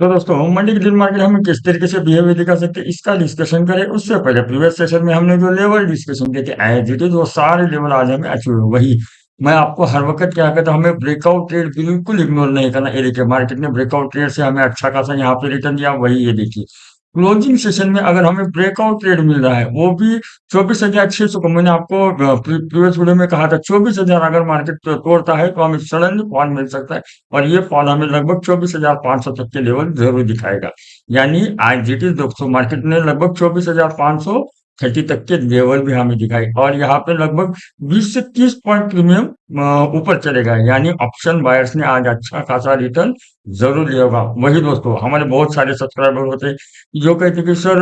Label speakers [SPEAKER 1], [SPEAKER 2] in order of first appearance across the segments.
[SPEAKER 1] तो दोस्तों मंडी के दिन मार्केट हमें किस तरीके से बिहेवियर दिखा सकते हैं इसका डिस्कशन करें। उससे पहले प्रीवियस सेशन में हमने जो लेवल डिस्कशन किए थे एज इट इज वो सारे लेवल आज हमें अचीव हुए। वही मैं आपको हर वक्त क्या कहता हूं, हमें ब्रेकआउट ट्रेड बिल्कुल इग्नोर नहीं करना। ये देखिए मार्केट ने ब्रेकआउट ट्रेड से हमें अच्छा खासा यहाँ पे रिटर्न दिया। वही ये देखिए क्लोजिंग सेशन में अगर हमें ब्रेकआउट ट्रेड मिल रहा है वो भी 24,600 को, मैंने आपको प्रीवियस वीडियो में कहा था 24,000 अगर मार्केट तोड़ता है तो हमें सडनली फॉल मिल सकता है। और ये फॉल हमें लगभग 24,500 तक के लेवल जरूर दिखाएगा। यानी आज इट इज दोस्तों मार्केट ने लगभग 24,530 तक के लेवल भी हमें दिखाई और यहाँ पे लगभग 20 से 30 पॉइंट प्रीमियम ऊपर चलेगा। यानी ऑप्शन बायर्स ने आज अच्छा खासा रिटर्न जरूर लिया होगा। वही दोस्तों हमारे बहुत सारे सब्सक्राइबर होते हैं जो कहते हैं कि सर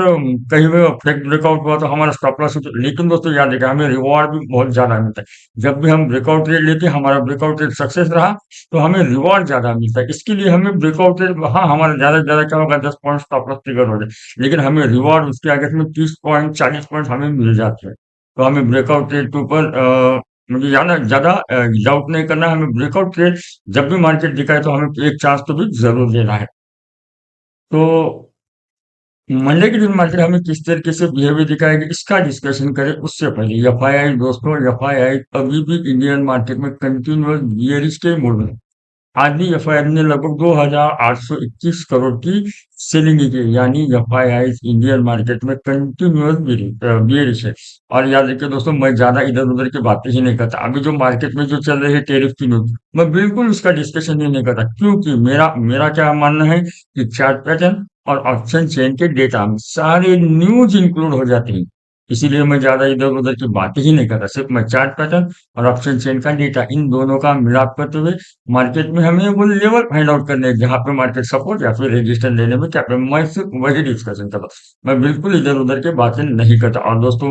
[SPEAKER 1] कहीं भी फेक ब्रेकआउट हुआ तो हमारा स्टॉप लॉस, लेकिन दोस्तों याद रखिए हमें रिवॉर्ड भी बहुत ज्यादा मिलता है। जब भी हम ब्रेकआउट रेट लेते हैं हमारा ब्रेकआउट रेट सक्सेस रहा तो हमें रिवॉर्ड ज्यादा मिलता है। इसके लिए हमें ब्रेकआउट रेट, हाँ हमारा ज्यादा से ज्यादा क्या होगा 10 पॉइंट स्टॉप लॉस ट्रिगर हो जाए, लेकिन हमें रिवॉर्ड उसके आगे में 30 पॉइंट 40 पॉइंट हमें मिल जाते हैं। तो हमें ब्रेकआउट रेट के ऊपर मुझे ज्यादा ज्यादा डाउट नहीं करना है। हमें ब्रेकआउट रेट जब भी मार्केट दिखाए तो हमें एक चांस तो भी जरूर लेना है। तो मंडे के दिन मार्केट हमें किस तरीके से बिहेवियर दिखाएगी इसका डिस्कशन करें। उससे पहले एफआईआई दोस्तों, एफआईआई अभी भी इंडियन मार्केट में कंटिन्यूअस बियरिश के मूड में। आज भी एफआईआई ने लगभग 2,821 करोड़ की सेलिंग की है। यानी एफआईआई इंडियन मार्केट में कंटिन्यूअस बियरिश है। और याद रखिए दोस्तों मैं ज्यादा इधर उधर की बातें ही नहीं करता। अभी जो मार्केट में जो चल रही है टेरिफ की न्यूज, मैं बिल्कुल उसका डिस्कशन ही नहीं करता, क्योंकि मेरा मेरा क्या मानना है कि चार्ट पैटर्न और ऑप्शन चेन के डेटा में सारे न्यूज इंक्लूड हो जाते हैं। इसीलिए मैं ज्यादा इधर उधर की बातें ही नहीं करता, सिर्फ मैं चार्ट पैटर्न और ऑप्शन चेन का डेटा इन दोनों का मिलाप करते हुए मार्केट में हमें वो लेवल फाइंड आउट करने हैं जहां पे मार्केट सपोर्ट या फिर रेजिस्टेंस लेने में क्या पे मैं सिर्फ वही डिस्कशन करता हूँ। मैं बिल्कुल इधर उधर की बातें नहीं करता। और दोस्तों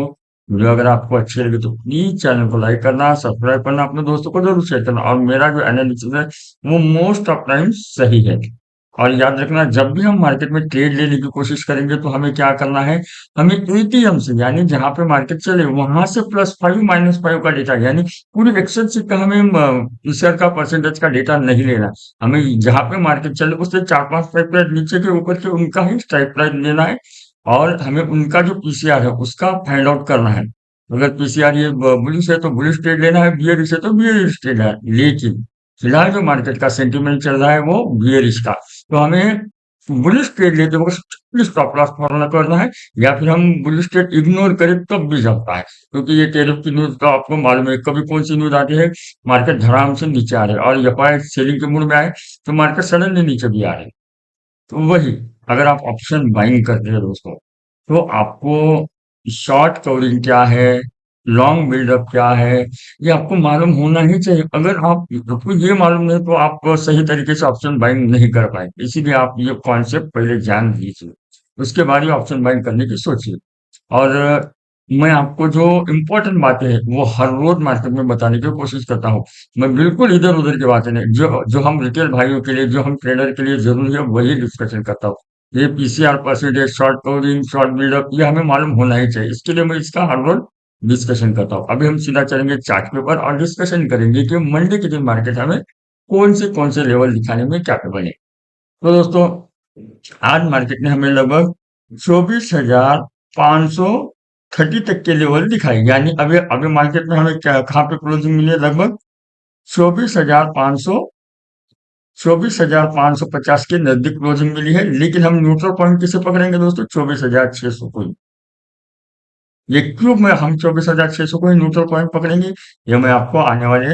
[SPEAKER 1] वीडियो अगर आपको अच्छी लगी तो प्लीज चैनल को लाइक करना, सब्सक्राइब करना, अपने दोस्तों को जरूर शेयर करना। और मेरा जो एनालिसिस है वो मोस्ट ऑफ टाइम सही है। और याद रखना जब भी हम मार्केट में ट्रेड लेने की कोशिश करेंगे तो हमें क्या करना है, हमें एटीएम से यानी जहां पे मार्केट चले वहां से +5 -5 का डेटा, यानी पूरी एक्सेल शीट का हमें शेयर का परसेंटेज का डेटा नहीं लेना। हमें जहां पे मार्केट चले उससे 4-5 स्ट्राइक प्राइस नीचे के ऊपर के उनका ही स्ट्राइक प्राइस लेना है। और हमें उनका जो पीसीआर है उसका फाइंड आउट करना है। अगर पीसीआर ये बुलिश है तो बुलिश ट्रेड लेना है, बियरिश है तो बियरिश ट्रेड है। लेकिन फिलहाल जो मार्केट का सेंटीमेंट चल रहा है वो बियरिश का, तो हमें बुलिश ट्रेड लेते वक्त स्टॉप लॉस फॉलो करना है। या फिर हम बुलिश ट्रेड इग्नोर करें तब भी चलता है, क्योंकि ये टेरिफ की न्यूज का आपको मालूम है कभी कौन सी न्यूज आती है मार्केट धड़ाम से नीचे आ रहे और एफआई सेलिंग के मूड में आए तो मार्केट सडनली नीचे भी आ रहे। तो वही अगर आप ऑप्शन बाइंग करते हैं दोस्तों तो आपको शॉर्ट कवरिंग क्या है, लॉन्ग बिल्डअप क्या है, ये आपको मालूम होना ही चाहिए। अगर आपको ये मालूम नहीं तो आप सही तरीके से ऑप्शन बाइंग नहीं कर पाएंगे। इसीलिए आप ये कॉन्सेप्ट पहले जान लीजिए, उसके बाद ही ऑप्शन बाइंग करने की सोचिए। और मैं आपको जो इम्पोर्टेंट बातें हैं वो हर रोज मार्केट में बताने की कोशिश करता हूँ। मैं बिल्कुल इधर उधर की बातें नहीं, जो जो हम रिटेल भाइयों के लिए, जो हम ट्रेडर के लिए जरूरी है वही डिस्कशन करता हूँ। ये PCR percentage, short covering, short buildup, ये हमें मालूम होना ही चाहिए। इसके लिए मैं इसका हर रोज डिस्कशन करता हूँ। अभी हम सीधा चलेंगे चार्ट के ऊपर और डिस्कशन करेंगे कि मंडे के दिन मार्केट हमें कौन से लेवल दिखाने में क्या बने। तो दोस्तों आज मार्केट ने हमें लगभग 24,530 तक के लेवल दिखाई। यानी अभी अभी मार्केट में हमें क्या कहाँ पे क्लोजिंग मिली है, लगभग 24,550 के नजदीक क्लोजिंग मिली है। लेकिन हम न्यूट्रल पॉइंट किसे पकड़ेंगे दोस्तों, 24,600 को। ये क्यों मैं हम 24,600 को ही न्यूट्रल पॉइंट पकड़ेंगे, ये मैं आपको आने वाले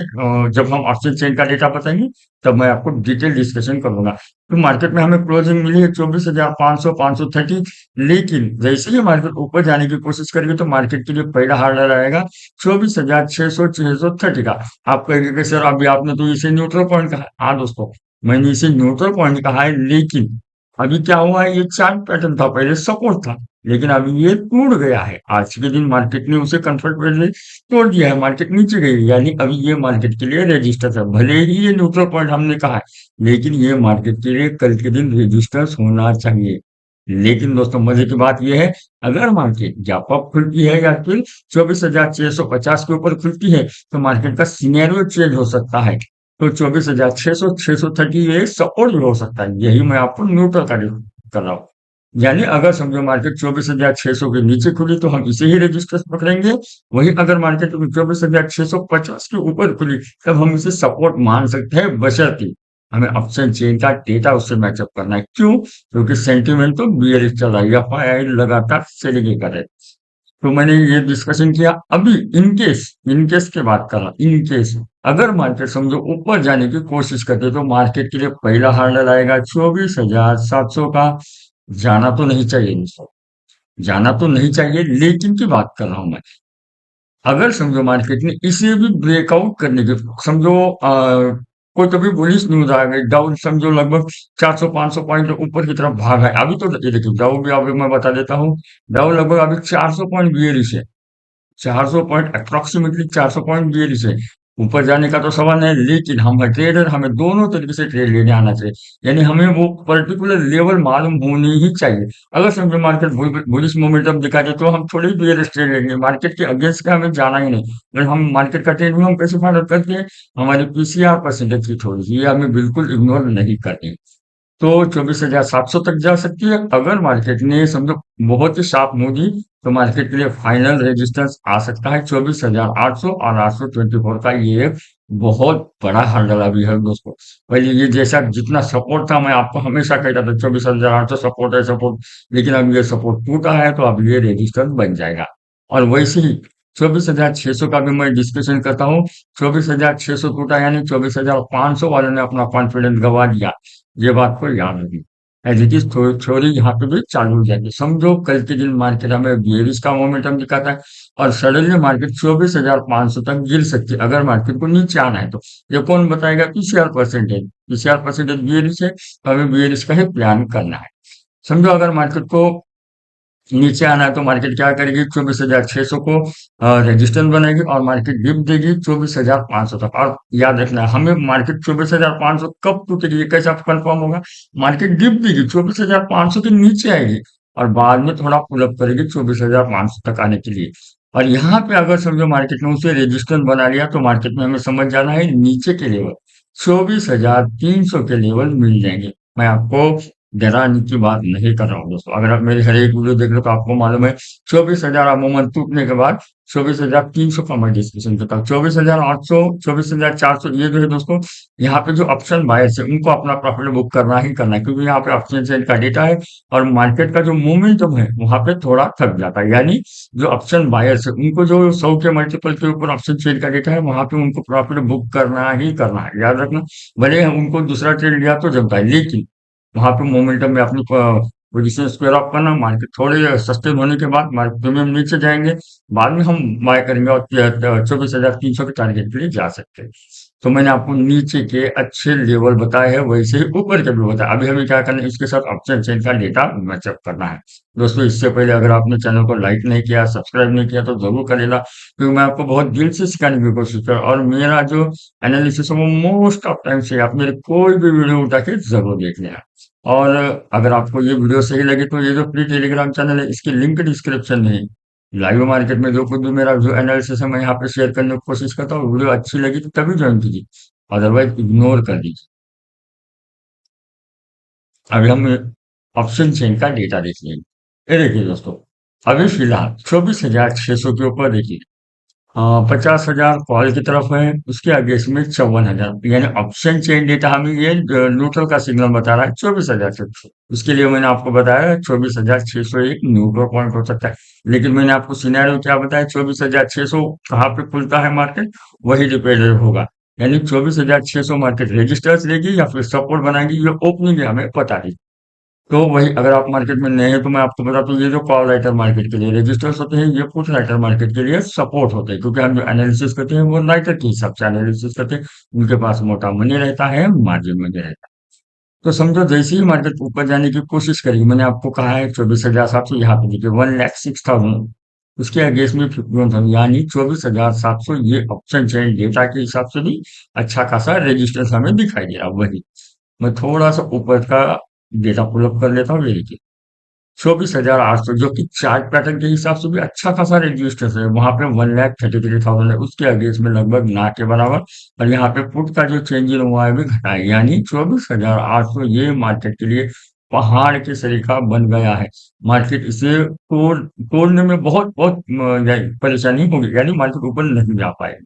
[SPEAKER 1] जब हम ऑप्शन चेन का डेटा बताएंगे तब मैं आपको डिटेल डिस्कशन करूंगा। तो मार्केट में हमें क्लोजिंग मिली है 24,500 530। लेकिन जैसे ही मार्केट ऊपर जाने की कोशिश करेगी तो मार्केट के लिए पहला हार्डर आएगा 24,600 का। आप कहेंगे कि सर अभी आपने तो इसे न्यूट्रल पॉइंट कहा। हाँ दोस्तों मैंने इसे न्यूट्रल पॉइंट कहा है, लेकिन अभी क्या हुआ है, ये चार्ट पैटर्न था, पहले सपोर्ट था, लेकिन अभी ये टूट गया है। आज के दिन मार्केट ने उसे कंफर्टेबली तोड़ दिया है, मार्केट नीचे गई, यानी अभी ये मार्केट के लिए रेजिस्टेंस है। भले ही ये न्यूट्रल पॉइंट हमने कहा है, लेकिन ये मार्केट के लिए कल के दिन रेजिस्टेंस होना चाहिए। लेकिन दोस्तों मजे की बात यह है, अगर मार्केट गैप अप खुलती है या फिर 24,650 के ऊपर खुलती है तो मार्केट का सिनेरियो चेंज हो सकता है। तो 24,600 630 ये सपोर्ट भी हो सकता है। यही मैं आपको न्यूट्रल का कर रहा हूँ। यानी अगर समझो मार्केट 24,600 के नीचे खुली तो हम इसे ही रेजिस्टेंस पकड़ेंगे। वही अगर मार्केट 24,650 के ऊपर खुली तब हम इसे सपोर्ट मान सकते हैं, बशर्ते हमें ऑप्शन चेन का डेटा उससे मैचअप करना है। क्यों? क्योंकि सेंटिमेंट तो बियरिश चल रहा है, एफआईआई लगातार सेलिंग कर रहे हैं। तो मैंने ये डिस्कशन किया। अभी इन केस की बात कर रहा, इन केस अगर मार्केट समझो ऊपर जाने की कोशिश करते तो मार्केट के लिए पहला हार्डल आएगा 24,700 का। जाना तो नहीं चाहिए दोस्तों, जाना तो नहीं चाहिए, लेकिन की बात कर रहा हूं मैं। अगर समझो मार्केट ने इसे भी ब्रेकआउट करने की समझो कोई कभी बुलिश न्यूज आ गई, डाउन समझो लगभग 400-500 पॉइंट ऊपर की तरफ भागा है। अभी तो ये देखिए डाउ भी अभी मैं बता देता हूँ। डाउ लगभग अभी 400 पॉइंट बियरिश है। 400 पॉइंट अप्रोक्सीमेटली 400 पॉइंट दिए जिसे ऊपर जाने का तो सवाल नहीं, लेकिन हम है ट्रेडर, हमें दोनों तरीके से ट्रेड लेने आना चाहिए। यानी हमें वो पर्टिकुलर लेवल मालूम होनी ही चाहिए। अगर समझो मार्केट बुलिश मोमेंटम दिखा दे तो हम थोड़ी भी ट्रेड लेंगे, मार्केट के अगेंस्ट का हमें जाना ही नहीं। अगर हम मार्केट का ट्रेड में हम कैसे फाइंड आउट करते हैं, हमारी पीसीआर परसेंटेज की थोड़ी सी ये हमें बिल्कुल इग्नोर नहीं करनी। तो 24,700 तक जा सकती है। अगर मार्केट ने समझो बहुत ही शार्प मूव दी तो मार्केट के लिए फाइनल रेजिस्टेंस आ सकता है 24,800 और 824 का। ये एक बहुत बड़ा हर्डल अभी है दोस्तों। पहले ये जैसा जितना सपोर्ट था मैं आपको हमेशा कहता था 24,800 सपोर्ट है सपोर्ट, लेकिन अब ये सपोर्ट टूटा है तो अब ये रेजिस्टेंस बन जाएगा। और वैसे ही 24,600 का भी मैं डिस्कशन करता हूँ। 24,600 टूटा यानी 24,500 वालों ने अपना कॉन्फिडेंस गवा दिया। ये बात को याद रखिए। एज इट इज थोड़ी यहाँ पे भी चालू हो जाएगी। समझो कल के दिन मार्केट हमें बेरिश का मोमेंटम दिखाता है और सडनली मार्केट 24,500 तक गिर सकती है अगर मार्केट को नीचे आना है तो। ये कौन बताएगा? PCR percentage, PCR percentage bearish है तो हमें बेरिश का ही प्लान करना है। समझो अगर मार्केट को नीचे आना है तो मार्केट क्या करेगी? 24,600 को रेजिस्टेंस बनाएगी और मार्केट डिप देगी 24,500 तक। और याद रखना हमें मार्केट 24,500 कब टूटेगी ये कैसे कंफर्म होगा? मार्केट डिप देगी 24,500 के नीचे आएगी और बाद में थोड़ा पुलअप करेगी 24,500 तक आने के लिए। और यहाँ पे अगर समझो मार्केट ने उसे रेजिस्टेंस बना लिया तो मार्केट में हमें समझ जाना है नीचे के लेवल 24,300 के लेवल मिल जाएंगे। मैं आपको डराने की बात नहीं कर रहा हूँ दोस्तों। अगर आप मेरी हर एक वीडियो देख लो तो आपको मालूम है 24,000 अमूमन टूटने के बाद 24,300 का मैं डिस्कशन करता हूँ। 24,800 24,400 ये जो है दोस्तों, यहाँ पे जो ऑप्शन बायर्स है उनको अपना प्रॉफिट बुक करना ही करना है, क्योंकि यहाँ पे ऑप्शन सेल का डेटा है और मार्केट का जो मोमेंटम है वहां पे थोड़ा थक जाता है। यानी जो ऑप्शन बायर्स है उनको जो 100 के मल्टीपल के ऊपर ऑप्शन सेल का डेटा है वहां पे उनको प्रॉफिट बुक करना ही करना है, याद रखना। भले उनको दूसरा ट्रेड लिया तो जमता है, लेकिन वहां पे मोमेंटम में अपनी पोजीशन स्क्वायर ऑफ करना, मार्केट थोड़े सस्ते होने के बाद मार्केट प्रीमियम नीचे जाएंगे, बाद में हम बाय करेंगे और 24,300 के टारगेट के लिए जा सकते हैं। तो मैंने आपको नीचे के अच्छे लेवल बताए हैं, वैसे ही ऊपर के भी बताया। अभी हमें क्या करना है, इसके साथ ऑप्शन चेन का डेटा मैचअप करना है। दोस्तों इससे पहले अगर आपने चैनल को लाइक नहीं किया, सब्सक्राइब नहीं किया तो जरूर कर लेना, क्योंकि मैं आपको बहुत दिल से सिखाने की कोशिश कर और मेरा जो एनालिसिस है वो मोस्ट ऑफ टाइम से आप मेरे कोई भी वीडियो उठा के जरूर देख लेना। और अगर आपको ये वीडियो सही लगे तो ये जो फ्री टेलीग्राम चैनल है इसकी लिंक डिस्क्रिप्शन में है। लाइव मार्केट में जो कुछ भी मेरा जो एनालिसिस है मैं यहाँ पे शेयर करने की कोशिश करता हूँ। वीडियो अच्छी लगी तो तभी ज्वाइन कीजिए, अदरवाइज इग्नोर कर दीजिए। अभी हम ऑप्शन चेन का डेटा देख लेंगे। ये देखिए दोस्तों, अभी फिलहाल 24,600 के ऊपर देखिए 50,000 कॉल की तरफ है, उसके आगे इसमें 54,000, यानी ऑप्शन चेन डेटा हमें ये न्यूट्रल का सिग्नल बता रहा है 24,000 से। उसके लिए मैंने आपको बताया 24,600 एक न्यूट्रल पॉइंट हो सकता है। लेकिन मैंने आपको सिनेरियो क्या बताया, 24,600 कहाँ पे खुलता है मार्केट वही डिपेंड होगा। यानी 24,600 मार्केट रजिस्टर्स लेगी या फिर सपोर्ट बनाएगी, ये ओपनिंग है हमें पता नहीं। तो वही अगर आप मार्केट में नए हैं तो मैं आपको बताता हूँ, ये जो कॉल राइटर मार्केट के लिए रजिस्टर्स होते हैं, ये पुट राइटर मार्केट के लिए सपोर्ट होते हैं, क्योंकि हम जो एनालिसिस करते हैं वो राइटर के हिसाब से एनालिसिस करते हैं। उनके पास मोटा मनी रहता है, मार्जिन मनी रहता है। तो समझो जैसे ही मार्केट ऊपर जाने की कोशिश करेगी, मैंने आपको कहा है 24,700, यहाँ पे देखिए 1,06,000, उसके अगेंस्ट में 51,000, यानी 24,700 ये ऑप्शन चेन डेटा के हिसाब से भी अच्छा खासा रेजिस्टेंस हमें दिखाई दे रहा है। वही मैं थोड़ा सा ऊपर का डेटा पुल अप कर लेता हूँ, ये देखिए 24,800, जो कि चार्ट पैटर्न के हिसाब से भी अच्छा खासा रेजिस्टेंस है। वहां पे 1,33,000 है, उसके अगेंस्ट में लगभग ना के बराबर। और यहाँ पे पुट का जो चेंज इन हुआ है भी घटा है, यानी 24,800 ये मार्केट के लिए पहाड़ के सरीखा बन गया है। मार्केट इसे तोड़ने में बहुत बहुत परेशानी होगी, यानी मार्केट ऊपर नहीं जा पाएगी।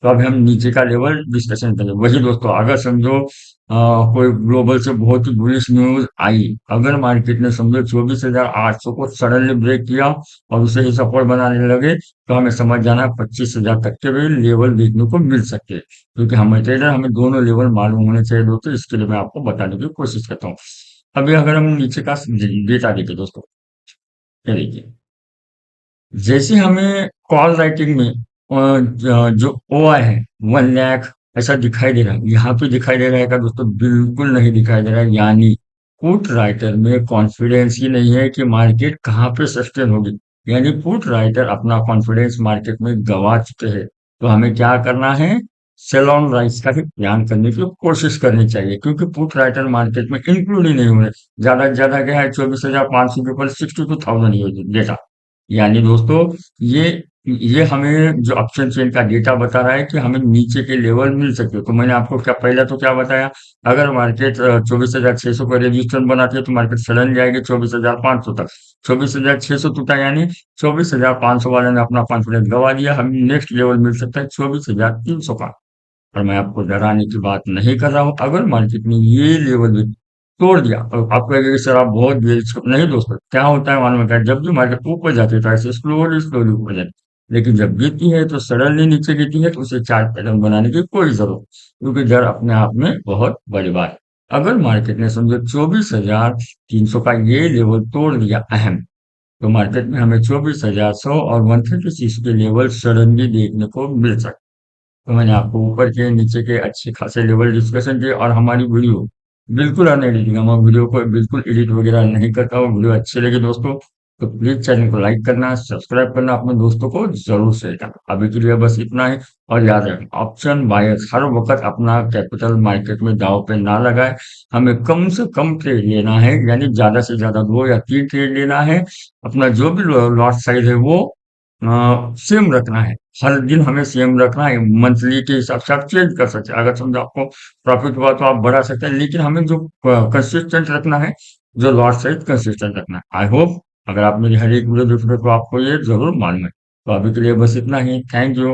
[SPEAKER 1] तो अब हम नीचे का लेवल डिस्कशन करें। वही दोस्तों, अगर समझो कोई ग्लोबल से बहुत ही बुलिश न्यूज आई, अगर मार्केट ने समझो 24,800 को सडनली ब्रेक किया और उसे ही सपोर्ट बनाने लगे, तो हमें समझ जाना है 25,000 तक के भी लेवल देखने को मिल सकते हैं। क्योंकि हमें ट्रेडर, हमें दोनों लेवल मालूम होने चाहिए दोस्तों, इसके लिए मैं आपको बताने की कोशिश करता हूँ। अभी अगर हम नीचे का डेटा देखें दोस्तों, ये देखिए, जैसे हमें कॉल राइटिंग में जो ओआई है 1 लाख ऐसा दिखाई दे रहा है, यहाँ पे दिखाई दे रहा है क्या दोस्तों? बिल्कुल नहीं दिखाई दे रहा है। यानी पुट राइटर में कॉन्फिडेंस ही नहीं है कि मार्केट कहाँ पे सस्टेन होगी। यानी पुट राइटर अपना कॉन्फिडेंस मार्केट में गवा चुके हैं। तो हमें क्या करना है? सेल ऑन राइस का ही प्लान करने की कोशिश करनी चाहिए, क्योंकि पुट राइटर मार्केट में इंक्लूड ही नहीं हुए। ज्यादा से ज्यादा क्या है, 24,500 के ऊपर 62,000 ही डेटा। यानी दोस्तों, ये ये हमें जो ऑप्शन चेन का डेटा बता रहा है कि हमें नीचे के लेवल मिल सकते हैं। तो मैंने आपको क्या पहले तो क्या बताया, अगर मार्केट 24,600 का रेजिस्टेंस बनाती है तो मार्केट सडन जाएगी 24,500 तक। 24,600 टूटा, यानी 24,500 वाले ने अपना कॉन्फिडेंस गवा दिया। हमें नेक्स्ट लेवल मिल सकता है 24,300 का। और मैं आपको डराने की बात नहीं कर रहा हूँ। अगर मार्केट ने ये लेवल भी तोड़ दिया और आप कहेंगे कि सर आप बहुत बेच, नहीं दोस्तों, क्या होता है मालूम है? जब भी मार्केट ऊपर जाती है तो ऐसे स्लोली स्लोली ऊपर जाती है, लेकिन जब गिरती है तो सडनली नीचे गिरती है, तो उसे चार्ट पैटर्न बनाने की कोई जरूरत नहीं, क्योंकि डर अपने आप में बहुत बड़ी बात है। अगर मार्केट ने समझो 24,300 का ये लेवल तोड़ दिया अहम, तो मार्केट में हमें 24,100 और 136 के लेवल सडनली देखने को मिल सकते। तो मैंने आपको ऊपर के नीचे के अच्छे खासे लेवल डिस्कशन किए। और हमारी वीडियो बिल्कुल अनएडिटिंग, हम वीडियो को बिल्कुल एडिट वगैरह नहीं करता हूँ। वीडियो अच्छी लगी दोस्तों तो प्लीज चैनल को लाइक करना, सब्सक्राइब करना, अपने दोस्तों को जरूर शेयर करना। अभी के लिए बस इतना ही। और याद रखें, ऑप्शन बायर्स हर वक्त अपना कैपिटल मार्केट में दांव पे ना लगाए। हमें कम से कम ट्रेड लेना है, यानी ज्यादा से ज्यादा 2 या 3 ट्रेड लेना है। अपना जो भी लॉट साइज है वो सेम रखना है। हर दिन हमें सेम रखना है। मंथली के हिसाब से आप चेंज कर सकते हैं। अगर समझो आपको प्रॉफिट हुआ तो आप बढ़ा सकते हैं, लेकिन हमें जो कंसिस्टेंट रखना है, जो लॉट साइज कंसिस्टेंट रखना है। आई होप अगर आप मेरी हर एक वीडियो देख रहे हो तो आपको ये जरूर मालूम है। तो अभी के लिए बस इतना ही। Thank you.